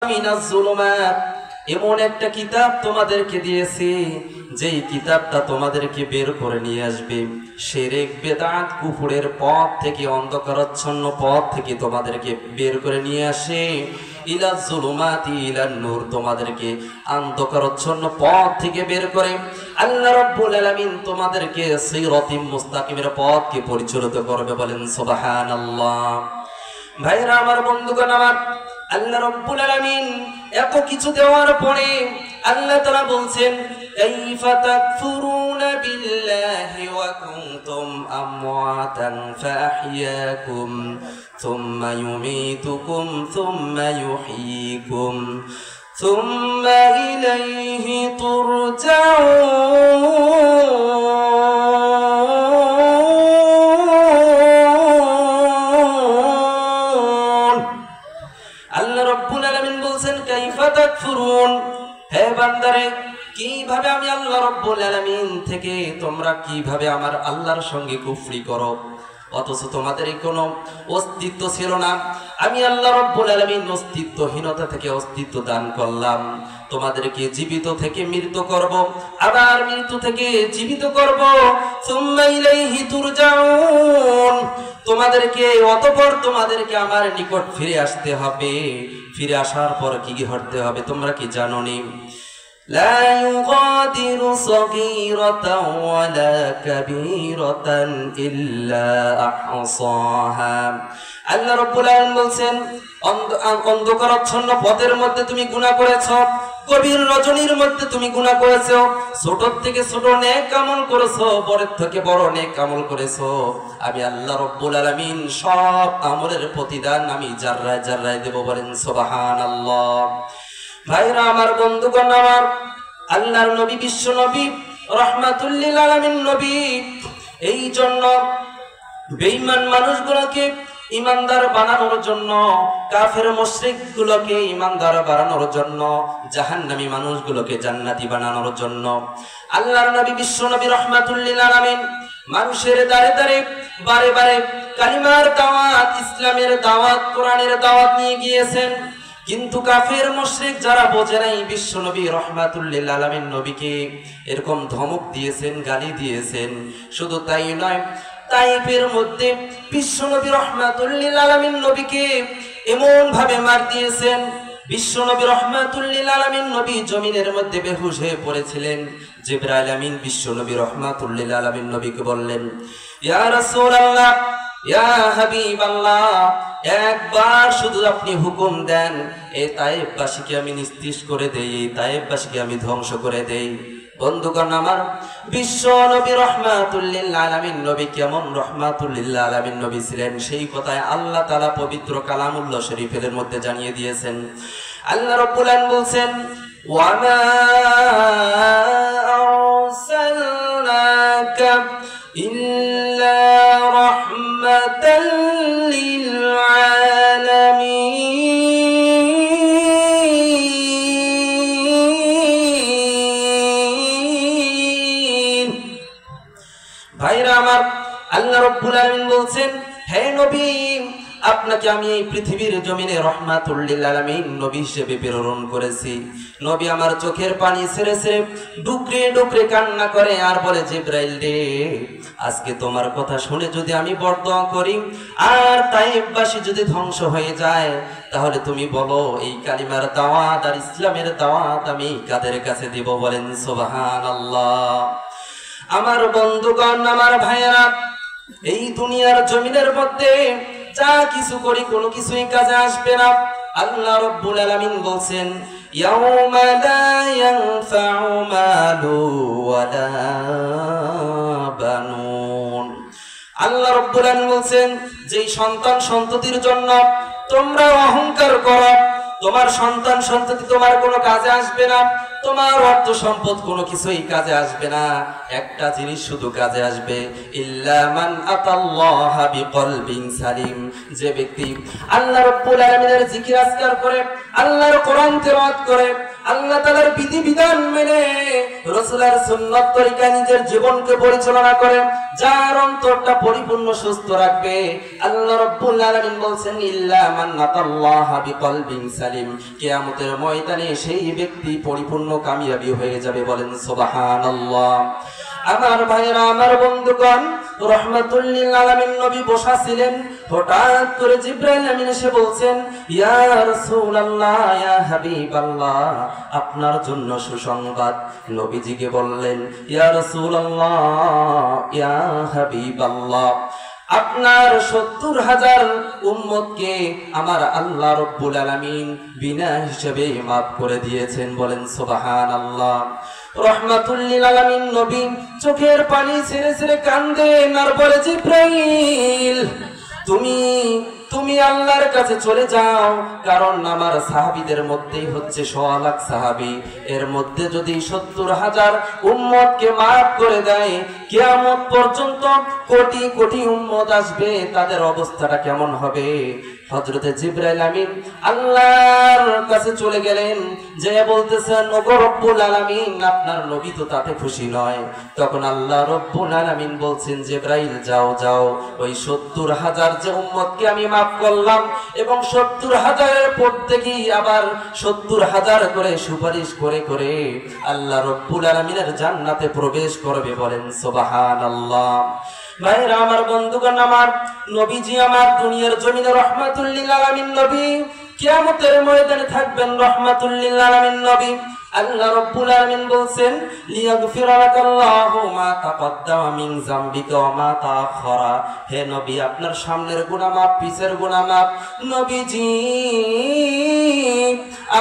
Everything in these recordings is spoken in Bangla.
মিনাজ যুলুমাত, এমন একটা কিতাব তোমাদেরকে দিয়েছি যেই কিতাবটা তোমাদেরকে বের করে নিয়ে আসবে শিরক বিদআত কুফরের পথ থেকে, অন্ধকারাচ্ছন্ন পথ থেকে তোমাদেরকে বের করে নিয়ে আসে ইলা যুলুমাতি ইলান নূর, তোমাদেরকে অন্ধকারাচ্ছন্ন পথ থেকে বের করে আল্লাহ রাব্বুল আলামিন তোমাদেরকে সিরাতিম মুস্তাকিমের পথকে পরিচালিত করবে। বলেন সুবহানাল্লাহ। ভাইরা আমার, বন্ধুগণ আমার, আল্লাহ রাব্বুল আলামিন এত কিছু দেওয়ার পরে আল্লাহ তাআলা বলছেন কাইফা তাকফুরুনা বিল্লাহি ওয়া কুনতুম আমওয়াতান ফাআহইয়াকুম সুম্মা ইউমীতুকুম সুম্মা ইউহয়ীকুম সুম্মা ইলাইহি তুরজাউন। আল্লাহ রাব্বুল আলামিন বলছেন কাইফা তাকফুরুন, হে বান্দারে, কিভাবে আমি আল্লাহ রাব্বুল আলামিন থেকে তোমরা কিভাবে আমার আল্লাহর সঙ্গে কুফরি করো, অথচ তোমাদের কোনো অস্তিত্ব ছিল না। আমি আল্লাহ রাব্বুল আলামিন অস্তিত্বহীনতা থেকে অস্তিত্ব দান করলাম, তোমাদেরকে জীবিত থেকে মৃত করব, আবার মৃত্যু থেকে জীবিত করব, সুম্মা ইলাইহি তুরজাউন, তোমাদেরকে অতঃপর তোমাদেরকে আমার নিকট ফিরে আসতে হবে। ফিরে আসার পর কি কি করতে হবে তোমরা কি জানো নি? লা ইউগাদিরু সগীরাতাও ওয়ালা কাবীরাতান ইল্লা আহসাহা। আল্লাহ রাব্বুল আলামিন বলছেন অন্ধকারাচ্ছন্ন পথের মধ্যে তুমি গুনাহ করেছো, গভীর রজনীর মধ্যে তুমি গুনাহ করেছো, ছোট থেকে ছোট নেক আমল করেছো, বড় থেকে বড় নেক আমল করেছো, আমি আল্লাহ রাব্বুল আলামিন সব আমলের প্রতিদান আমি জাররায় জাররায় দেব। বলেন সুবহানাল্লাহ। ভাইরা আমার, বন্ধুগণ আমার, আল্লাহর নবী, বিশ্ব নবী, রাহমাতুল লিল আলামিন নবী, এই জন্য বেঈমান মানুষগুলোকে ইমানদার বানানোর জন্য, কাফের মুশরিক গুলোকে ইমানদার বানানোর জন্য, জাহান্নামী মানুষগুলোকে জান্নাতি বানানোর জন্য আল্লাহর নবী, বিশ্ব নবী, রাহমাতুল লিল আলামিন মানুষের দ্বারে দ্বারে বারে বারে কালিমার দাওয়াত, ইসলামের দাওয়াত, কোরআনের দাওয়াত নিয়ে গিয়েছেন। কিন্তু কাফের মুশরিক যারা বোঝে নাই, বিশ্ব নবী রাহমাতুল লিল আলামিন নবীকে এরকম ধমক দিয়েছেন, গালি দিয়েছেন। শুধু তাই নয়, তাইফের মধ্যে বিশ্ব নবী রাহমাতুল লিল আলামিন নবীকে এমন ভাবে মার দিয়েছেন, বিশ্ব নবী রাহমাতুল লিল আলামিন নবী জমিনের মধ্যে বেহুশ হয়ে পড়েছিলেন। জিবরাইল আমিন বিশ্ব নবী রাহমাতুল লিল আলামিন নবীকে বললেন, ইয়া রাসূলুল্লাহ, ইয়া হাবিবাল্লাহ, একবার শুধু আপনি হুকুম দেন, এই তায়েফবাসীকে আমি নিস্তেজ করে দেই, এই তায়েফবাসীকে আমি ধ্বংস করে দেই। বন্ধুগণ আমার, বিশ্ব নবী রাহমাতুল লিল আলামিন নবী কেমন রাহমাতুল লিল আলামিন নবী ছিলেন, সেই কথায় আল্লাহ তাআলা পবিত্র কালামুল্লাহ শরীফের মধ্যে জানিয়ে দিয়েছেন। আল্লাহ রাব্বুল আলামিন বলছেন, ওয়া মা আরসালনাকা ইল্লা রাহমাতাল লিল আলামিন। ভাইরা আমার, আল্লাহ রাব্বুল আলামিন বলছেন, হে নবী, আপনাকে আমি এই পৃথিবীর জমিনে রাহমাতুল লিল আলামিন নবী হিসেবে প্রেরণ করেছি। নবী আমার চোখের পানি ছেড়ে ছেড়ে ডুকরে ডুকরে কান্না করে আর বলে, জিবরাইল রে, আজকে তোমার কথা শুনে যদি আমি বরদোয়া করি আর তায়েফবাসী যদি ধ্বংস হয়ে যায়, তাহলে তুমি বলো এই কালিমার দাওয়াত আর ইসলামের দাওয়াত আমি কাদের কাছে দিব? বলেন সুবহানাল্লাহ। আমার বন্ধুগণ, আমার ভাইয়েরা, এই দুনিয়ার জমিনের মধ্যে যা কিছু করি কোনো কিছুই কাজে আসবে না। আল্লাহ রাব্বুল আলামিন বলছেন, ইয়াউমা লা ইয়ানফাউ মালু ওয়ালা বানুন। আল্লাহ রাব্বুল আলামিন বলছেন, যেই সন্তান সন্ততির জন্য তোমরা অহংকার করো, তোমার সন্তান সন্ততি তোমার কোনো কাজে আসবে না। তোমার অর্থ সম্পদ কোনো কিছুই কাজে আসবে না। একটা জিনিস শুধু কাজে আসবে, ইল্লা মান আতাল্লাহা বিকলবিন সালিম। যে ব্যক্তি আল্লাহ রাব্বুল আলামিনের জিকির আজকার করে, আল্লাহর কোরআন তেলাওয়াত করে, আল্লাহ তাআলার বিধিবিধান মেনে রাসূলের সুন্নাত তরিকায় নিজের জীবনকে পরিচালনা করে, যার অন্তরটা পরিপূর্ণ সুস্থ রাখবে, আল্লাহ রাব্বুল আলামিন বলছেন ইল্লা মান আতাল্লাহা বিকলবিন সালিম, কিয়ামতের ময়দানে সেই ব্যক্তি পরিপূর্ণ কামিয়াবি হয়ে যাবে। বলেন সুবহানাল্লাহ। আমার ভাইরা, আমার বন্ধুগণ, রাহমাতুল লিল আলামিন নবী বসা ছিলেন, হঠাৎ করে জিবরাইল আমিন এসে বলছেন, ইয়া রাসূলুল্লাহ, ইয়া হাবিবাল্লাহ, আপনার জন্য সুসংবাদ। নবীজিকে বললেন, ইয়া রাসূলুল্লাহ, ইয়া হাবিবাল্লাহ, আপনার ৭০,০০০ উম্মতকে আমার আল্লাহ রাব্বুল আলামিন বিনা হিসেবে মাফ করে দিয়েছেন। বলেন সুবহানাল্লাহ। রাহমাতুল লিল আলামিন নবী চোখের পানি ছেড়ে ছেড়ে কাঁদেন আর বলে, জিবরাইল, তুমি আল্লাহর কাছে চলে যাও, কারণ আমার সাহাবীদের মধ্যেই হচ্ছে ১০০,০০০ সাহাবী, এর মধ্যে যদি ৭০,০০০ উম্মতকে মাফ করে দেয়, কিয়ামত পর্যন্ত কোটি কোটি উম্মত আসবে, তাদের অবস্থাটা কেমন হবে? হযরতে জিবরাইল আমিন আল্লাহর কাছে চলে গেলেন, যে বলতেছেন, ওগো রব্বুল আলামিন, আপনার নবী তো তাতে খুশি নয়। তখন আল্লাহ রব্বুল আলামিন বলছেন, জিবরাইল যাও যাও, ওই ৭০,০০০ যে উম্মতকে আমি মাফ করলাম, এবং ৭০,০০০-এর প্রত্যেকেই আবার ৭০,০০০ করে সুপারিশ করে করে আল্লাহ রব্বুল আলামিনের জান্নাতে প্রবেশ করবে। বলেন সুবহানাল্লাহ। ভাইরা আমার, বন্ধুগণ আমার, নবীজি আমার দুনিয়ার জমিনে রাহমাতুল লিল আলামিন নবী, কিয়ামতের ময়দানে থাকবেন রাহমাতুল লিল আলামিন নবী। আল্লাহ রাব্বুল আলামিন বলছেন, লিয়াগফিরা লাকাল্লাহু মা তাকদ্দামা মিন যামবিকা ওয়া মা তাআখারা। হে নবী, আপনার সামনের গুনাহ মাফ, পিছের গুনাহ মাফ। নবীজি,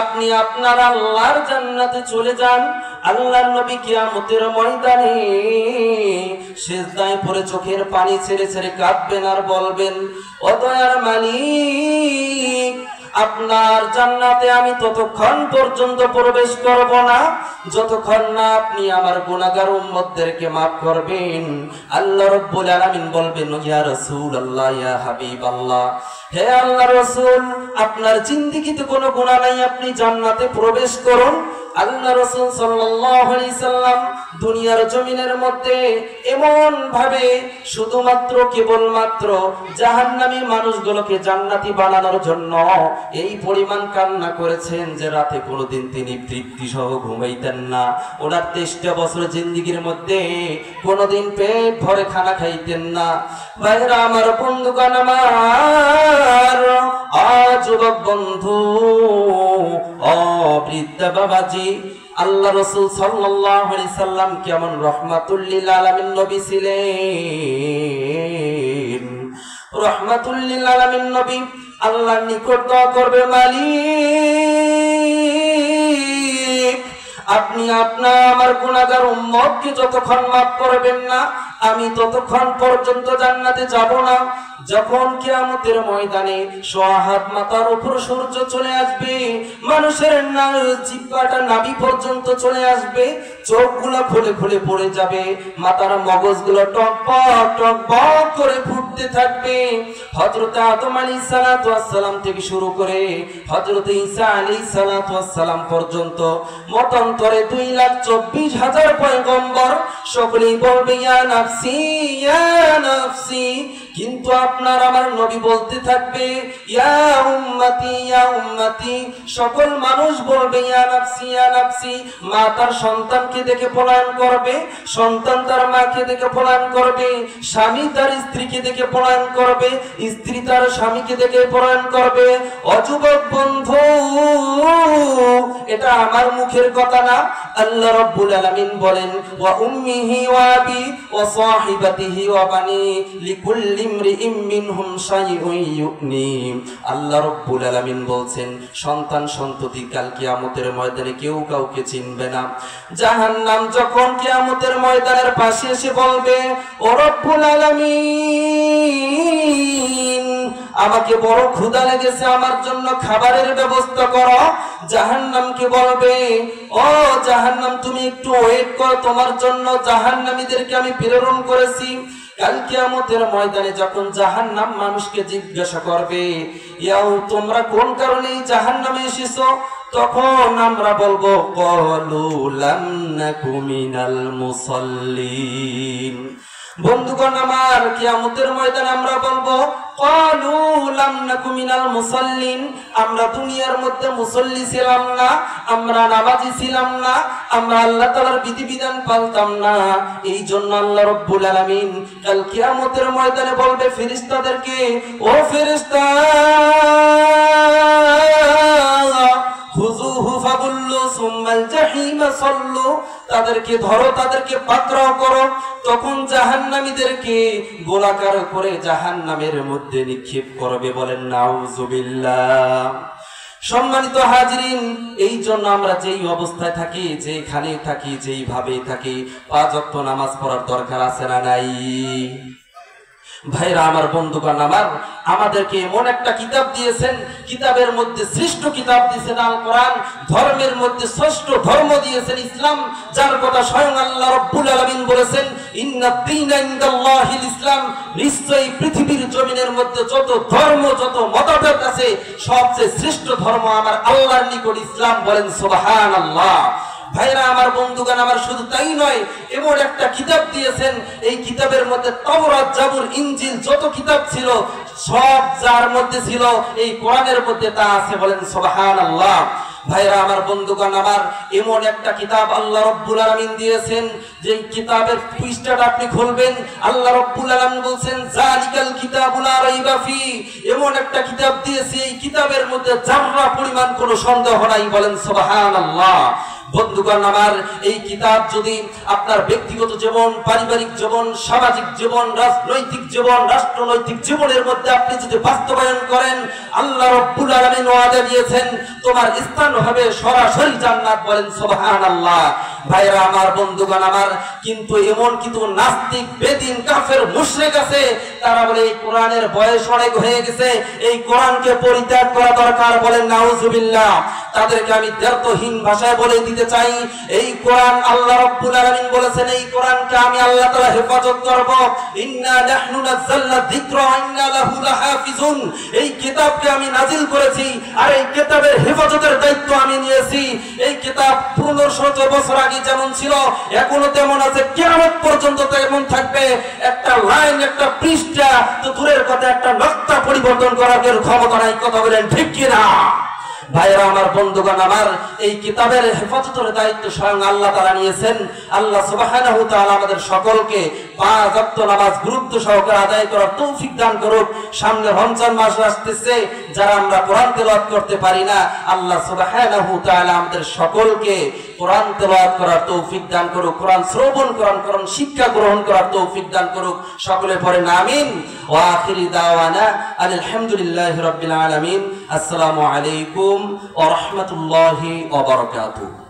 আপনি আপনার আল্লাহর জান্নাতে চলে যান। আল্লাহর নবী কিয়ামতের ময়দানে সিজদায় পড়ে চোখের পানি ছেড়ে ছেড়ে কাঁদবেন আর বলবেন, ও দয়ার মালিক, আপনার জান্নাতে আমি ততক্ষণ পর্যন্ত প্রবেশ করব না যতক্ষণ না আপনি আমার গুনাহগার উম্মতদেরকে maaf করবেন। আল্লাহ রাব্বুল আলামিন বলবেন, ইয়া রাসূলুল্লাহ, ইয়া হাবিবাল্লাহ, হে আল্লাহর রাসূল, আপনার জিন্দেগিতে কোনো গুনাহ নাই, আপনি জান্নাতে প্রবেশ করুন। আল্লাহ রাসূল সাল্লাল্লাহু আলাইহি সাল্লাম দুনিয়ার জমিনের মধ্যে এমন ভাবে শুধুমাত্র কেবলমাত্র জাহান্নামী মানুষগুলোকে জান্নাতি বানানোর জন্য এই পরিমাণ কান্না করেছেন যে রাতে কোনোদিন তিনি তৃপ্তি সহ ঘুমাইতেন না। ওনার 23টা বছর জিন্দেগির মধ্যে কোনোদিন পেট ভরে খানা খাইতেন না। ভাইরা আমার, বন্ধুগণ আমার, যুবক বন্ধু, বৃদ্ধ বাবাজি, আল্লাহ রাসূল সাল্লাল্লাহু আলাইহি সাল্লাম কেমন রাহমাতুল লিল আলামিন নবী ছিলেন। রাহমাতুল লিল আলামিন নবী আল্লাহর নিকট দোয়া করবে, মালিক, আপনি আমার গুনাহগার উম্মতকে যতক্ষণ মাফ করবেন না আমি ততক্ষণ পর্যন্ত জান্নাতে যাব না। যখন কিয়ামতের ময়দানে সোহাত মাথার উপর সূর্য চলে আসবে, মানুষের জিহ্বাটা নাভি পর্যন্ত চলে আসবে, চোখগুলো খুলে খুলে পড়ে যাবে, মাথার মগজগুলো টকবক টকবক করে ফুটতে থাকবে। হযরত আদম আলাইহিস সালাতু ওয়াস সালাম থেকে শুরু করে হযরত ঈসা আলাইহিস সালাতু ওয়াস সালাম পর্যন্ত মতান্তরে 2,24,000 পয়গম্বর সকলেই বলবে, ইয়া নাফসি, ইয়া নাফসি। কিন্তু আপনার আমার নবী বলতে থাকবে, ইয়া উম্মতি, ইয়া উম্মতি। সকল মানুষ বলবে, ইয়া নাফসি, ইয়া নাফসি। মা তার সন্তানকে দেখে পলায়ন করবে, সন্তান তার মাকে দেখে পলায়ন করবে, স্বামী তার স্ত্রীকে দেখে পলায়ন করবে, স্ত্রী তার স্বামীকে দেখে পলায়ন করবে। অযুবক বন্ধু, এটা আমার মুখের কথা না, আল্লাহ রাব্বুল আলামিন বলেন, ওয়া উম্মিহি ওয়া আবি ওয়া সাহিবাতিহি ওয়া বানি লিকুল্লি ইমরিইম মিনহুম শাইউন ইউনি। আল্লাহ রাব্বুল আলামিন বলছেন, সন্তান সন্ততি কাল কিয়ামতের ময়দানে কেউ কাউকে চিনবে না। জাহান্নাম যখন কিয়ামতের ময়দানের পাশে এসে বলবে, ও রব্বুল আলামিন, আমাকে বড় ক্ষুধা লেগেছে, আমার জন্য খাবারের ব্যবস্থা করো। জাহান্নামকে বলবে, ও জাহান্নাম তুমি একটু ওয়েট করো, তোমার জন্য জাহান্নামীদেরকে আমি প্রেরণ করেছি। কাল কিয়ামতের ময়দানে যখন জাহান্নাম মানুষকে জিজ্ঞাসা করবে, ইয়াও তোমরা কোন কারণে এই জাহান্নামে এসেছো, তখন আমরা বলবো ক্বালু লাম নাকু মিনাল মুসাল্লিন। বন্ধুগণ আমার, কিয়ামতের ময়দানে আমরা বলবো ক্বালু লাম নাকু মিনাল মুসাল্লিন, আমরা দুনিয়ার মধ্যে মুসল্লি ছিলাম না, আমরা নামাজি ছিলাম না, আমরা আল্লাহ তাআলার বিধিবিধান পালতাম না। এই জন্য আল্লাহ রাব্বুল আলামিন কাল কিয়ামতের ময়দানে বলবে ফেরেশতাদেরকে, ও ফেরেশতা খুযুহু ফাগুল্লু সুম্মাল জাহিমা সাল্লু, তাদেরকে ধরো, তাদেরকে পাকড়াও করো। তখন জাহান্নামীদেরকে গোলাকার করে জাহান্নামের মধ্যে নিক্ষেপ করবে। বলেন নাউযুবিল্লাহ। সম্মানিত হাজিরিন, এই জন্য আমরা যেই অবস্থায় থাকি, যেখানে থাকি, যেইভাবে থাকি, 5 ওয়াক্ত নামাজ পড়ার দরকার আছে না নাই? ভাইরা আমার, বন্ধুগণ আমার, আমাদেরকে এমন একটা কিতাব দিয়েছেন, কিতাবের মধ্যে শ্রেষ্ঠ কিতাব দিয়েছেন আল কোরআন, ধর্মের মধ্যে শ্রেষ্ঠ ধর্ম দিয়েছেন ইসলাম, যার কথা স্বয়ং আল্লাহ রাব্বুল আলামিন বলেছেন ইন্নাদ দীনা ইনদাল্লাহিল ইসলাম। নিশ্চয়ই পৃথিবীর জমিনের মধ্যে যত ধর্ম, যত মতভেদ আছে, সবচেয়ে শ্রেষ্ঠ ধর্ম আমার আল্লাহর নিকট ইসলাম। বলেন সুবহানাল্লাহ। ভাইরা আমার, বন্ধুগণ আমার, শুধু তাই নয়, এমন একটা কিতাব দিয়েছেন, এই কিতাবের মধ্যে তাওরাত, জাবুর, ইনজিল যত কিতাব ছিল সব যার মধ্যে ছিল এই কোরআনের মধ্যে তা আছে। বলেন সুবহানাল্লাহ। ভাইরা আমার, বন্ধুগণ আমার, এমন একটা কিতাব আল্লাহ রাব্বুল আলামিন দিয়েছেন, যে কিতাবের পৃষ্ঠাটা আপনি খুলবেন, আল্লাহ রাব্বুল আলামিন বলছেন যালিকাল কিতাবু লা রাইবা ফি। এমন একটা কিতাব দিয়েছে, এই কিতাবের মধ্যে যাররা পরিমাণ কোনো সন্দেহ নাই। বলেন সুবহানাল্লাহ। বন্ধুগণ আমার, এই কিতাব যদি আপনার ব্যক্তিগত জীবন, পারিবারিক জীবন, সামাজিক জীবন, রাজনৈতিক জীবন, রাষ্ট্রনৈতিক জীবনের মধ্যে আপনি যদি বাস্তবায়ন করেন, আল্লাহ রাব্বুল আলামিন ওয়াদা দিয়েছেন তোমার স্থান হবে সরাসরি জান্নাত। বলেন সুবহানাল্লাহ। ভাইরা আমার, বন্ধুগণ আমার, কিন্তু এমন কিছু নাস্তিক, বেদিন, কাফের, মুশরিক আছে, তারা বলে এই কোরআনের বয়স অনেক হয়ে গেছে, এই কোরআনকে পরিত্যাগ করা দরকার। বলেন নাউযুবিল্লাহ। তাদেরকে আমি দ্ব্যর্থহীন ভাষায় বলে দিতে চাই, এই কোরআন আল্লাহ রাব্বুল আলামিন বলেছেন, এই কোরআনকে আমি আল্লাহ তাআলা হেফাজত করব। ইন্না নাহনু নাযালনা যিকরা ওয়া ইন্না লাহু লাহাফিজুন। এই কিতাবকে আমি নাজিল করেছি, আর এই কিতাবের হেফাজতের দায়িত্ব আমি নিয়েছি। এই কিতাব 1500 বছর আগে যেমন ছিল, এখনো তেমন আছে, কিয়ামত পর্যন্ত তেমন থাকবে। একটা লাইন, একটা পৃষ্ঠা তো দূরের কথা, একটা নকশা পরিবর্তন করার ক্ষমতা নাই। কথা বলেন ঠিক কি না? ভাইরা আমার, বন্ধুগণ আমার, এই কিতাবের হেফাজতের দায়িত্ব স্বয়ং আল্লাহ তাআলা নিয়েছেন। আল্লাহ সুবহানাহু ওয়া তাআলা আমাদের সকলকে 5 ওয়াক্ত নামাজ গুরুত্ব সহকারে আদায় করার তৌফিক দান করুক। সামনে রমজান মাস আসতেছে, যারা আমরা কোরআন তেলাওয়াত করতে পারি না, আল্লাহ সুবহানাহু ওয়া তাআলা আমাদের সকলকে কোরআন তেলাওয়াত করার তৌফিক দান করুক, কোরআন শ্রবণ, কোরআন শিক্ষা গ্রহণ করার তৌফিক দান করুক। সকলে পড়েন আমিন। ওয়া আখিরি দাওয়ানা আলহামদুলিল্লাহি রাব্বিল আলামিন। আসসালামু আলাইকুম ওয়া রাহমাতুল্লাহি ওয়া বারাকাতুহু।